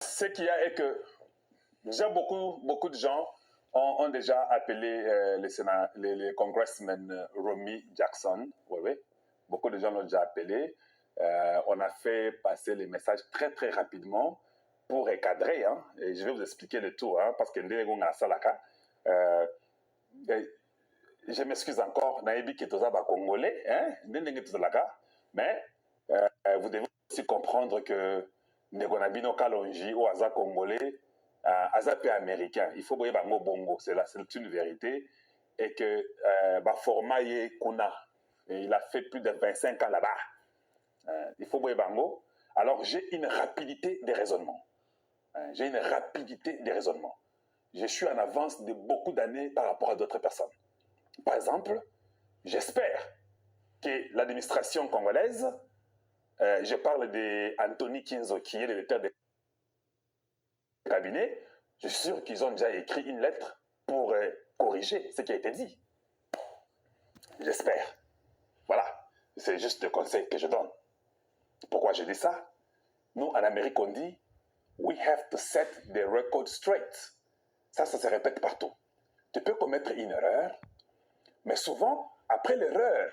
Ce qu'il y a est que déjà beaucoup de gens ont déjà appelé les congressmen Romney Jackson. Oui, oui. Beaucoup de gens l'ont déjà appelé. On a fait passer les messages très très rapidement pour recadrer. Hein, et je vais vous expliquer le tout, hein, parce que je m'excuse encore, Naïbi qui est congolais, hein, mais vous devez aussi comprendre que Negonabino Kalonji ou Aza congolais, Aza peu américain. Il faut voir Bango Bongo, c'est une vérité. Et que format Kuna, il a fait plus de 25 ans là-bas. Il faut voir Bango. Alors j'ai une rapidité de raisonnement. J'ai une rapidité de raisonnement. Je suis en avance de beaucoup d'années par rapport à d'autres personnes. Par exemple, j'espère que l'administration congolaise, je parle d'Anthony Kinzo, qui est le directeur du cabinet, je suis sûr qu'ils ont déjà écrit une lettre pour corriger ce qui a été dit. J'espère. Voilà. C'est juste le conseil que je donne. Pourquoi je dis ça? Nous, en Amérique, on dit « We have to set the record straight ». Ça se répète partout. Tu peux commettre une erreur, mais souvent, après l'erreur,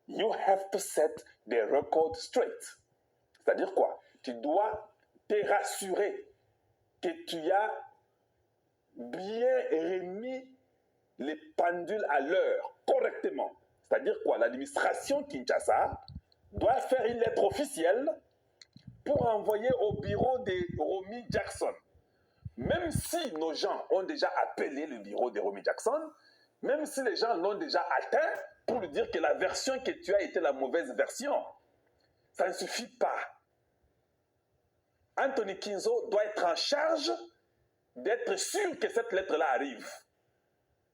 you have to set the record straight. C'est-à-dire quoi? Tu dois te rassurer que tu as bien remis les pendules à l'heure, correctement. C'est-à-dire quoi? L'administration Kinshasa doit faire une lettre officielle pour envoyer au bureau de Romney Jackson. Même si nos gens ont déjà appelé le bureau de Romney Jackson, même si les gens l'ont déjà atteint pour lui dire que la version que tu as était la mauvaise version, ça ne suffit pas. Anthony Kinzo doit être en charge d'être sûr que cette lettre-là arrive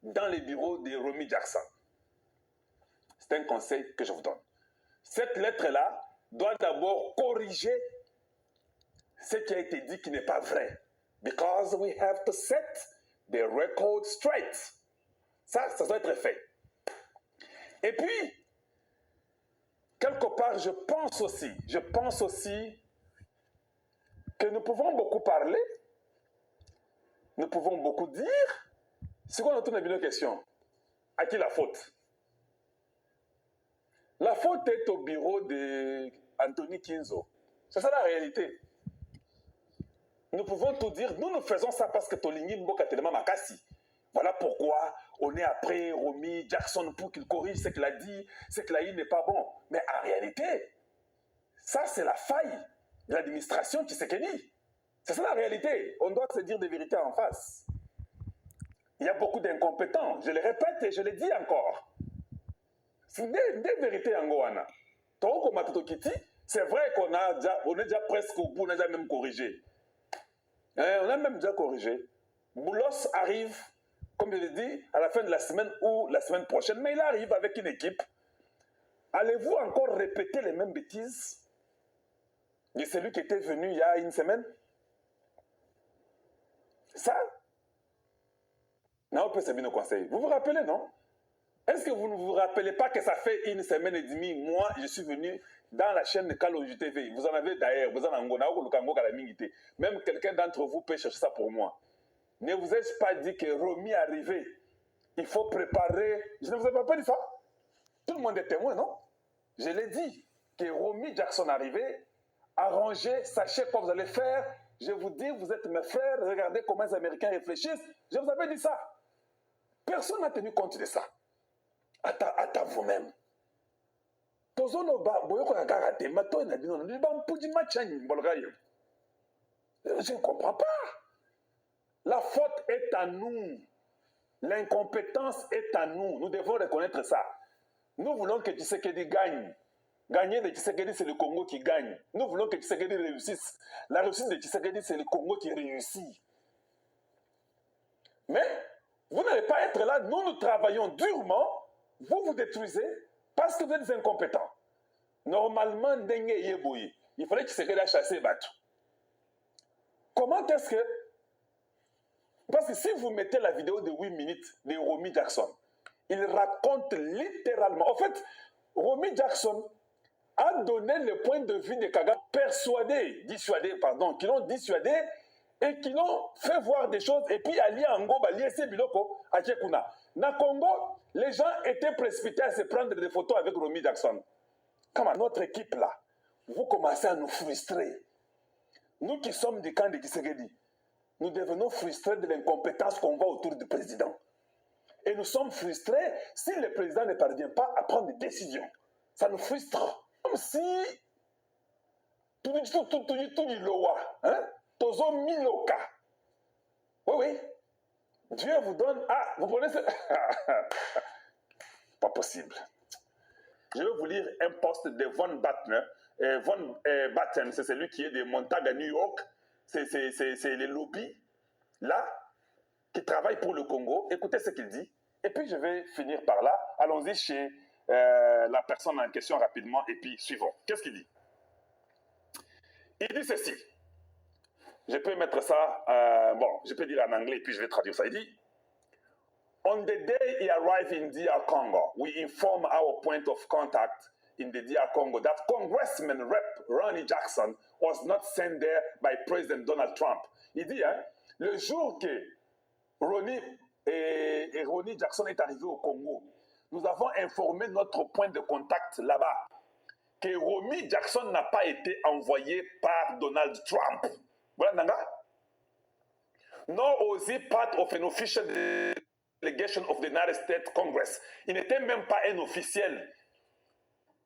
dans les bureaux de Romney Jackson. C'est un conseil que je vous donne. Cette lettre-là doit d'abord corriger ce qui a été dit qui n'est pas vrai. Because we have to set the record straight. Ça doit être fait. Et puis, quelque part, je pense aussi que nous pouvons beaucoup parler, nous pouvons beaucoup dire. Si on retourne à une question, à qui la faute? La faute est au bureau d'Anthony Kinzo. C'est ça la réalité. Nous pouvons tout dire, nous faisons ça parce que Tolingi Mboka Telema Makasi. Voilà pourquoi on est après Romney Jackson pour qu'il corrige ce qu'il a dit, ce qu'il a dit n'est pas bon. Mais en réalité, ça c'est la faille de l'administration Tshisekedi. C'est ça la réalité. On doit se dire des vérités en face. Il y a beaucoup d'incompétents. Je le répète et je le dis encore. C'est des vérités en Goana. C'est vrai qu'on est déjà presque au bout, on a déjà même corrigé. On a même déjà corrigé. Boulos arrive, comme je l'ai dit, à la fin de la semaine ou la semaine prochaine, mais il arrive avec une équipe. Allez-vous encore répéter les mêmes bêtises de celui qui était venu il y a une semaine? Ça, non, on peut se bien nos conseils. Vous vous rappelez, non? Est-ce que vous ne vous rappelez pas que ça fait une semaine et demie, moi, je suis venu dans la chaîne de Kalonji TV. Vous en avez d'ailleurs, vous en avez même quelqu'un d'entre vous peut chercher ça pour moi. Ne vous ai-je pas dit que Romney est arrivé? Il faut préparer. Je ne vous ai pas dit ça? Tout le monde est témoin, non? Je l'ai dit que Romney Jackson est arrivé. Arrangez, sachez quoi vous allez faire. Je vous dis, vous êtes mes frères, regardez comment les Américains réfléchissent. Je vous avais dit ça. Personne n'a tenu compte de ça. À vous-même. Je ne comprends pas. La faute est à nous. L'incompétence est à nous. Nous devons reconnaître ça. Nous voulons que Tshisekedi gagne. Gagner de Tshisekedi, c'est le Congo qui gagne. Nous voulons que Tshisekedi réussisse. La réussite de Tshisekedi, c'est le Congo qui réussit. Mais vous n'allez pas être là. Nous travaillons durement. Vous vous détruisez parce que vous êtes incompétents. Normalement, il fallait que Tshisekedi a chassé Batu. Comment est-ce que... Parce que si vous mettez la vidéo de 8 minutes de Romney Jackson, il raconte littéralement... En fait, Romney Jackson a donné le point de vue de Kagame, qui l'ont dissuadé et qui l'ont fait voir des choses, et puis Ali Ango, Liese Biloko, à Tchekuna. Na Congo, les gens étaient précipités à se prendre des photos avec Romy Jackson. Comme à notre équipe là, vous commencez à nous frustrer. Nous qui sommes du camp de Tshisekedi, nous devenons frustrés de l'incompétence qu'on voit autour du président. Et nous sommes frustrés si le président ne parvient pas à prendre des décisions. Ça nous frustre. Comme si tout dit loa, hein? Tozo miloka. Oui, oui. Dieu vous donne. Ah, vous prenez ça. Pas possible. Je vais vous lire un post de Von Batten. Von Batten, c'est celui qui est de Montague à New York. C'est les lobbies, là, qui travaillent pour le Congo. Écoutez ce qu'il dit. Et puis, je vais finir par là. Allons-y chez la personne en question rapidement. Et puis, suivons. Qu'est-ce qu'il dit? Il dit ceci. Je peux mettre ça, je peux dire en anglais, et puis je vais traduire ça. Il dit, on the day he arrived in DR Congo, we informed our point of contact in the DR Congo that Congressman Rep. Ronnie Jackson was not sent there by President Donald Trump. Il dit, hein, le jour que Ronnie Jackson est arrivé au Congo, nous avons informé notre point de contact là-bas que Ronnie Jackson n'a pas été envoyé par Donald Trump. Voilà, Nanga? Nor was he part of an official delegation of the United States Congress. Il n'était même pas un officiel.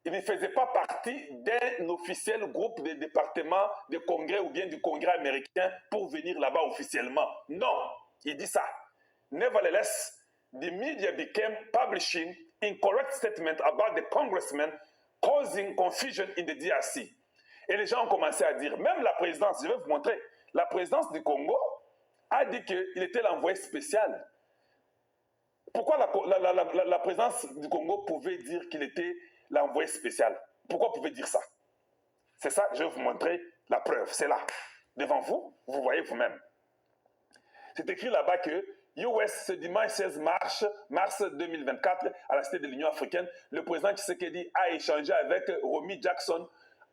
Il ne faisait pas partie d'un officiel groupe de département de congrès ou bien du congrès américain pour venir là-bas officiellement. Non, il dit ça. Nevertheless, the media became publishing incorrect statements about the congressman causing confusion in the DRC. Et les gens ont commencé à dire, même la présidence, je vais vous montrer, la présidence du Congo a dit qu'il était l'envoyé spécial. Pourquoi la présidence du Congo pouvait dire qu'il était l'envoyé spécial? Pourquoi pouvait dire ça? C'est ça, je vais vous montrer la preuve, c'est là. Devant vous, vous voyez vous-même. C'est écrit là-bas que US, ce dimanche 16 mars 2024, à la Cité de l'Union africaine, le président Tshisekedi a échangé avec Romy Jackson,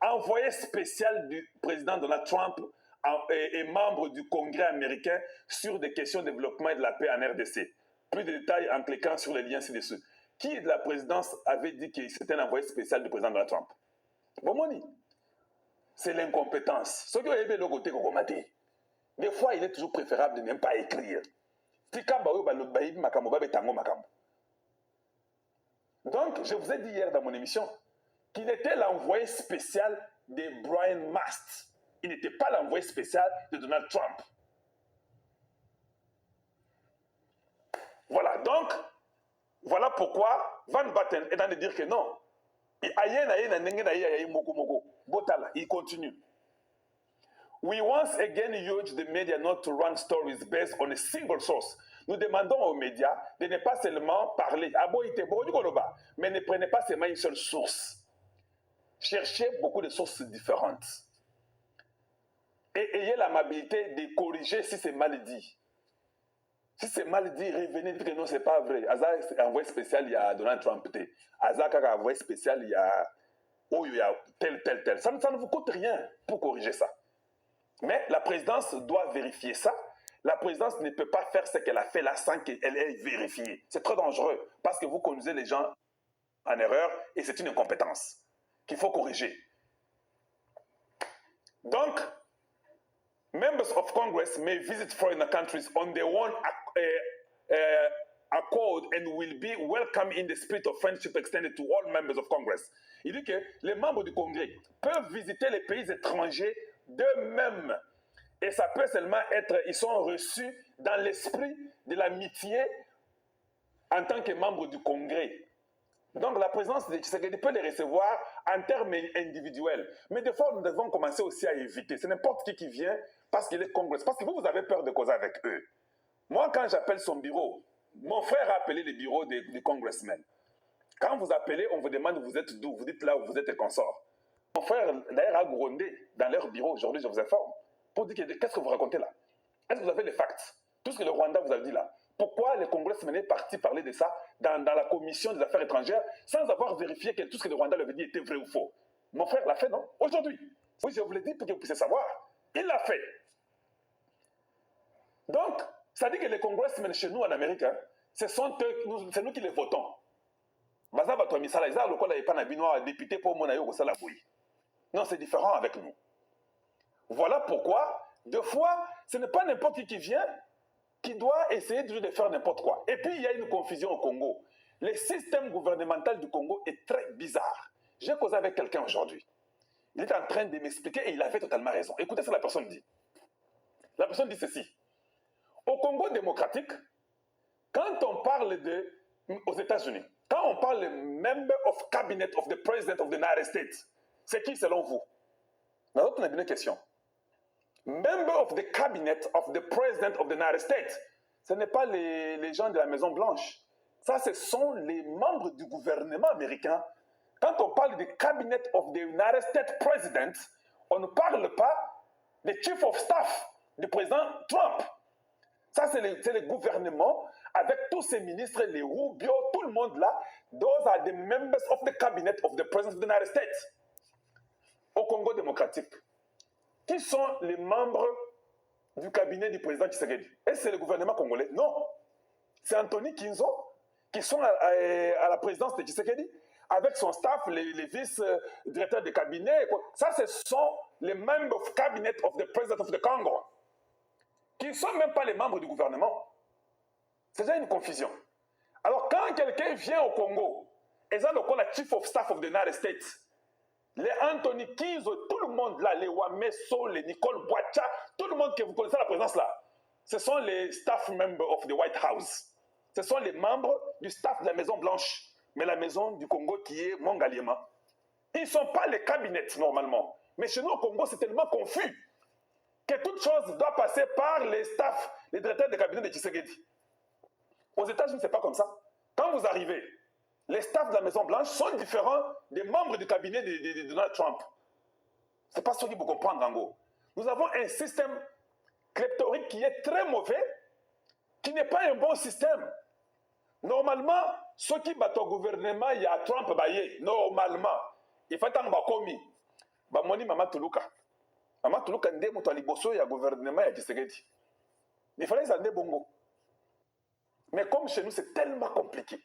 envoyé spécial du président Donald Trump et membre du Congrès américain sur des questions de développement et de la paix en RDC. Plus de détails en cliquant sur les liens ci-dessus. Qui de la présidence avait dit que c'était un envoyé spécial du président Donald Trump? Bon, Moni, c'est l'incompétence. Ce qui est le côté kokomate. Des fois, il est toujours préférable de ne même pas écrire. Donc, je vous ai dit hier dans mon émission qu'il était l'envoyé spécial de Brian Mast. Il n'était pas l'envoyé spécial de Donald Trump. Voilà, donc, voilà pourquoi Van Batten est en train de dire que non. Il continue. We once again urge the media not to run stories based on a single source. Nous demandons aux médias de ne pas seulement parler, mais ne prenez pas seulement une seule source. Cherchez beaucoup de sources différentes. Et ayez l'amabilité de corriger si c'est mal dit. Si c'est mal dit, revenez dire que non, c'est pas vrai. Aza envoyé spécial, il y a Donald Trump. Aza a envoyé spécial, il y a tel. Ça ne vous coûte rien pour corriger ça. Mais la présidence doit vérifier ça. La présidence ne peut pas faire ce qu'elle a fait là sans qu'elle ait vérifié. C'est très dangereux parce que vous conduisez les gens en erreur et c'est une incompétence qu'il faut corriger. Donc, members of Congress may visit foreign countries on their own accord and will be welcome in the spirit of friendship extended to all members of Congress. Il dit que les membres du Congrès peuvent visiter les pays étrangers d'eux-mêmes. Et ça peut seulement être, ils sont reçus dans l'esprit de l'amitié en tant que membres du Congrès. Donc la présence de Tshisekedi peut les recevoir en termes individuels. Mais des fois, nous devons commencer aussi à éviter. C'est n'importe qui vient parce qu'il est Congrès. Parce que vous avez peur de causer avec eux. Moi, quand j'appelle son bureau, mon frère a appelé le bureau du congressman. Quand vous appelez, on vous demande vous êtes d'où, vous dites là où vous êtes consort. Mon frère, d'ailleurs, a grondé dans leur bureau, aujourd'hui, je vous informe, pour dire qu'est-ce que vous racontez là? Est-ce que vous avez les facts? Tout ce que le Rwanda vous a dit là. Pourquoi les congressmen est parti parler de ça dans la commission des affaires étrangères sans avoir vérifié que tout ce que le Rwanda lui avait dit était vrai ou faux? Mon frère l'a fait, non? Aujourd'hui. Oui, je vous l'ai dit pour que vous puissiez savoir. Il l'a fait. Donc, ça dit que les congressmen chez nous en Amérique, hein, c'est nous qui les votons. Baza bato misala eza lokola epa na bino député pour mona yo kosala boui. Non, c'est différent avec nous. Voilà pourquoi, deux fois, ce n'est pas n'importe qui vient qui doit essayer de faire n'importe quoi. Et puis, il y a une confusion au Congo. Le système gouvernemental du Congo est très bizarre. J'ai causé avec quelqu'un aujourd'hui. Il est en train de m'expliquer et il avait totalement raison. Écoutez ce que la personne dit. La personne dit ceci. Au Congo démocratique, quand on parle aux États-Unis, quand on parle de Member of Cabinet of the President of the United States, c'est qui selon vous? Maintenant, on a une question. Member of the Cabinet of the President of the United States, ce n'est pas les gens de la Maison Blanche. Ça, ce sont les membres du gouvernement américain. Quand on parle du Cabinet of the United States President, on ne parle pas des Chief of Staff du président Trump. Ça, c'est le gouvernement avec tous ses ministres, les Rubio, tout le monde là. Those are the members of the Cabinet of the President of the United States. Au Congo démocratique, qui sont les membres du cabinet du président Tshisekedi? Est-ce que c'est le gouvernement congolais? Non. C'est Anthony Kinzo qui sont à la présidence de Tshisekedi avec son staff, les vice-directeurs de cabinet. Ça, ce sont les members of cabinet of the president of the Congo, qui ne sont même pas les membres du gouvernement. C'est déjà une confusion. Alors, quand quelqu'un vient au Congo, et ça, le chief of staff of the United States, les Anthony Kinzo, tout le monde là, les Wameso, les Nicole Boacha, tout le monde que vous connaissez à la présence là, ce sont les staff members of the White House. Ce sont les membres du staff de la Maison Blanche, mais la maison du Congo qui est Mongaliema. Ils ne sont pas les cabinets normalement. Mais chez nous au Congo, c'est tellement confus que toute chose doit passer par les staffs, les directeurs de cabinet de Tshisekedi. Aux États-Unis, ce n'est pas comme ça. Quand vous arrivez, les staffs de la Maison Blanche sont différents des membres du cabinet de Donald Trump. Ce n'est pas ce qu'il faut comprendre, Ango. Nous avons un système kleptorique qui est très mauvais, qui n'est pas un bon système. Normalement, ceux qui battent au gouvernement, il y a Trump, normalement, il faut être commis. Moni Mama Tuluka. Mama Tuluka ndé moto liboso ya gouvernement ya Tshisekedi. Il fallait ça ndé bongo. Mais comme chez nous, c'est tellement compliqué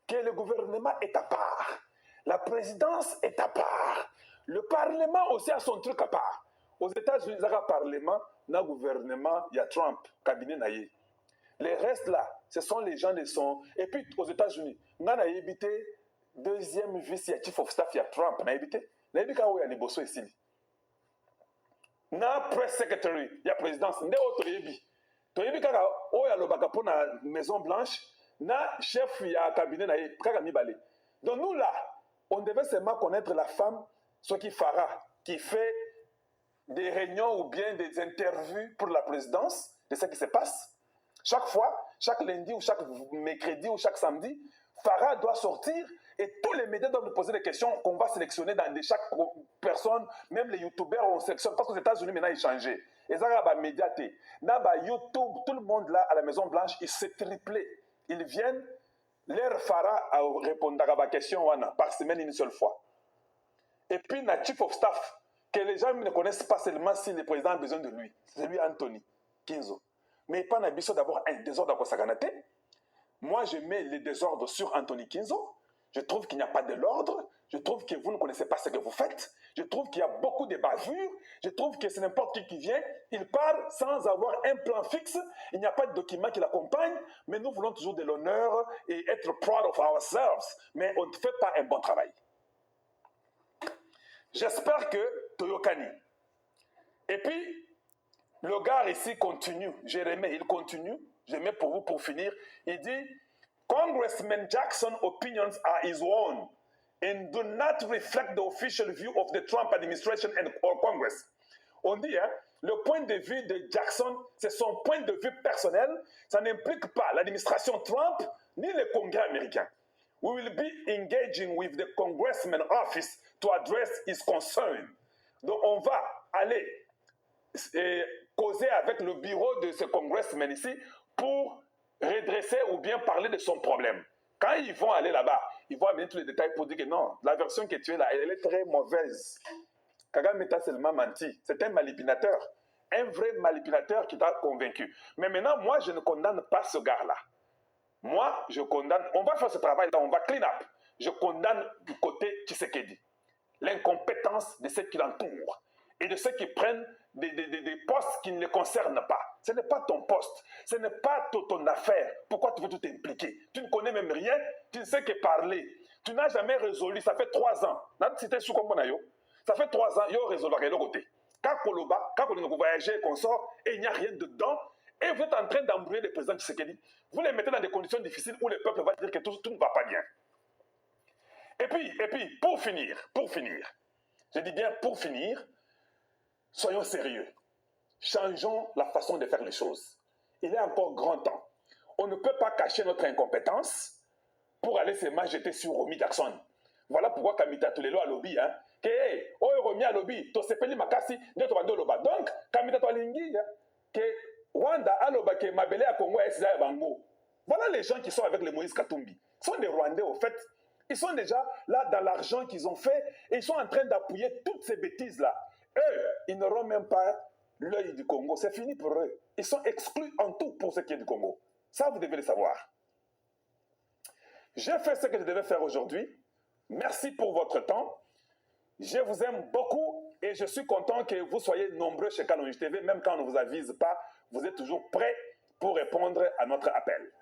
que le gouvernement est à part, la présidence est à part, le parlement aussi a son truc à part. Aux États-Unis, il y a un parlement, un gouvernement, il y a Trump, cabinet naïe. Les restes là, ce sont les gens de son. Et puis aux États-Unis, on a évité deuxième vice, il y a chief of staff, il y a Trump, on a évité. On a évité où il y a des bossons ici. Na press secretary, il y a présidence, ndé autre yebi. To yebi kaka o ya lobaka pour la Maison Blanche, na chef il y a cabinet na kaka mibale. Donc nous là, on devait seulement connaître la femme, ce qui fera, qui fait des réunions ou bien des interviews pour la présidence de ce qui se passe. Chaque fois, chaque lundi ou chaque mercredi ou chaque samedi, Farah doit sortir et tous les médias doivent nous poser des questions qu'on va sélectionner dans chaque personne, même les youtubeurs on sélectionne parce qu'aux États-Unis maintenant ils changé. Et ça va médiater. Dans YouTube, tout le monde là à la Maison Blanche, ils se triplé. Ils viennent, leur Farah à répondre à la question par semaine une seule fois. Et puis, la chief of staff, que les gens ne connaissent pas seulement si le président a besoin de lui. C'est lui Anthony Kinzo. Mais pas n'abisso d'abord un désordre à Kosaganate. Moi, je mets le désordre sur Anthony Kinzo. Je trouve qu'il n'y a pas de l'ordre. Je trouve que vous ne connaissez pas ce que vous faites. Je trouve qu'il y a beaucoup de bavures. Je trouve que c'est n'importe qui vient. Il part sans avoir un plan fixe. Il n'y a pas de document qui l'accompagne. Mais nous voulons toujours de l'honneur et être proud of ourselves. Mais on ne fait pas un bon travail. J'espère que Toyokani. Et puis, le gars ici continue. Jérémie, il continue. Je mets pour vous pour finir. Il dit, Congressman Jackson's opinions are his own and do not reflect the official view of the Trump administration or Congress. On dit, hein, le point de vue de Jackson, c'est son point de vue personnel. Ça n'implique pas l'administration Trump ni le Congrès américain. We will be engaging with the Congressman office to address his concern. Donc, on va aller causer avec le bureau de ce Congressman ici pour redresser ou bien parler de son problème. Quand ils vont aller là-bas, ils vont amener tous les détails pour dire que non, la version que tu es là, elle est très mauvaise. Kagame t'a seulement menti. C'est un manipulateur. Un vrai manipulateur qui t'a convaincu. Mais maintenant, moi, je ne condamne pas ce gars-là. Moi, je condamne, on va faire ce travail-là, on va clean up. Je condamne du côté Tshisekedi l'incompétence de ceux qui l'entourent et de ceux qui prennent des postes qui ne les concernent pas. Ce n'est pas ton poste, ce n'est pas ton affaire. Pourquoi tu veux tout impliquer? Tu ne connais même rien, tu ne sais que parler. Tu n'as jamais résolu, ça fait 3 ans. Ça fait 3 ans, il y a résolu de l'autre côté. Quand on voyager, qu'on sort, et il n'y a rien dedans, et vous êtes en train d'embrouiller le président Tshisekedi. Vous les mettez dans des conditions difficiles où le peuple va dire que tout ne va pas bien. Et puis, pour finir, je dis bien pour finir, soyons sérieux. Changeons la façon de faire les choses. Il est encore grand temps. On ne peut pas cacher notre incompétence pour aller se jeter sur Romy Jackson. Voilà pourquoi Kamita Tulelo a lobby, hein, que Romy a lobby, to sepeli makasi, ne to bando loba. Donc, Kamita Tolingi, que Rwanda a loba, que Mabele a Congo a bango. Voilà les gens qui sont avec le Moïse Katumbi. Ce sont des Rwandais, au fait. Ils sont déjà là dans l'argent qu'ils ont fait et ils sont en train d'appuyer toutes ces bêtises-là. Eux, ils n'auront même pas l'œil du Congo. C'est fini pour eux. Ils sont exclus en tout pour ce qui est du Congo. Ça, vous devez le savoir. J'ai fait ce que je devais faire aujourd'hui. Merci pour votre temps. Je vous aime beaucoup et je suis content que vous soyez nombreux chez Kanonji TV. Même quand on ne vous avise pas, vous êtes toujours prêts pour répondre à notre appel.